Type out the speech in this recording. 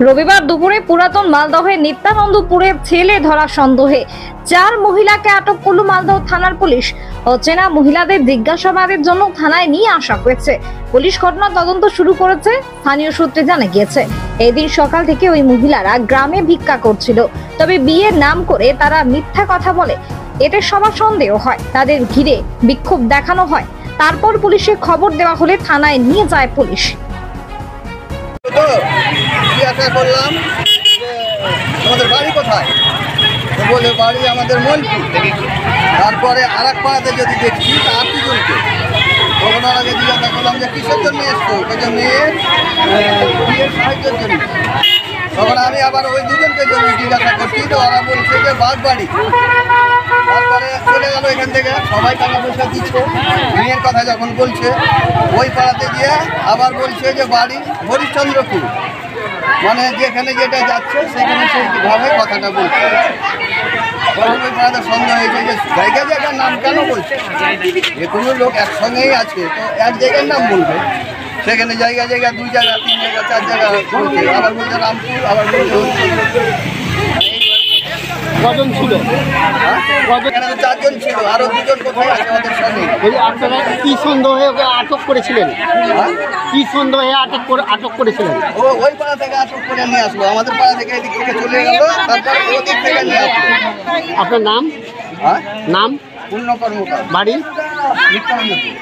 রবিবার দুপুরে পুরাতন মালদহের নিত্যানন্দপুরের ছেলে ধরা সন্দেহে 4 মহিলাকে আটক করল মালদহ থানার পুলিশ। অচেনা মহিলাদের জিজ্ঞাসাবাদের জন্য থানায় নিয়ে আসা হয়েছে। পুলিশ ঘটনা তদন্ত শুরু করেছে। স্থানীয় সূত্রে জানা গিয়েছে, এই দিন সকাল থেকে ওই মহিলারা গ্রামে ভিক্ষা করছিল। তবে বিয়ের নাম করে তারা মিথ্যা কথা বলে, এতে সবার সন্দেহ হয়। তাদের ঘিরে বিক্ষোভ দেখানো হয়। তারপর পুলিশে খবর দেওয়া হলে থানায় নিয়ে যায় পুলিশ। জিজ্ঞাসা করলাম আমাদের বাড়ি কোথায়, বলে বাড়ি আমাদের মলপুর। তারপরে আর এক পাড়াতে যদি দেখছি তা 8 জনকে। তখন আগে জিজ্ঞাসা করলাম যে কিসের জন্য এসছো, মেয়ের বিয়ের সাহায্যের জন্য। তখন আমি আবার ওই 2 জনকে জন্য জিজ্ঞাসা করছি, তো ওরা বলছে যে বাগবাড়ি। তারপরে চলে গেল এখান থেকে, সবাই টাকা পয়সা দিচ্ছে। মেয়ের কথা যখন বলছে ওই পাড়াতে গিয়ে আবার বলছে যে বাড়ি হরিশ্চন্দ্রপুর, মানে যেখানে যেটা যাচ্ছে সেখানে সেইভাবে কথাটা বলছে। তখন ওই পাড়াতে সন্দেহ হয়েছে যে জায়গা জায়গার নাম কেন বলছে, যে কোনো লোক একসঙ্গেই আছে তো এক জায়গার নাম বলবে। সেখানে জায়গা জায়গা 2 জায়গা 3 জায়গা 4 জায়গা বলছে, আবার বলছে রামপুর, আবার বলছে হরিশ্চন্দ্রপুর। কজন ছিল? এখানে 4 জন ছিল, আরো 2 জন কোথায় আছে আমাদের সঙ্গে। আপনারা কি সন্দেহে ওকে আটক করেছিলেন? কি সন্দেহে আটক করেছিলেন? ও ওই পাড়া থেকে আটক করে নিয়ে আসলো, আমাদের পাড়া থেকে এদিক থেকে চলে গেল, তারপর ওদিক থেকে নিয়ে আসলো। আপনার নাম? হ্যাঁ, নাম? পূর্ণ কর্মকার, বাড়ি? নিত্যানন্দপুর।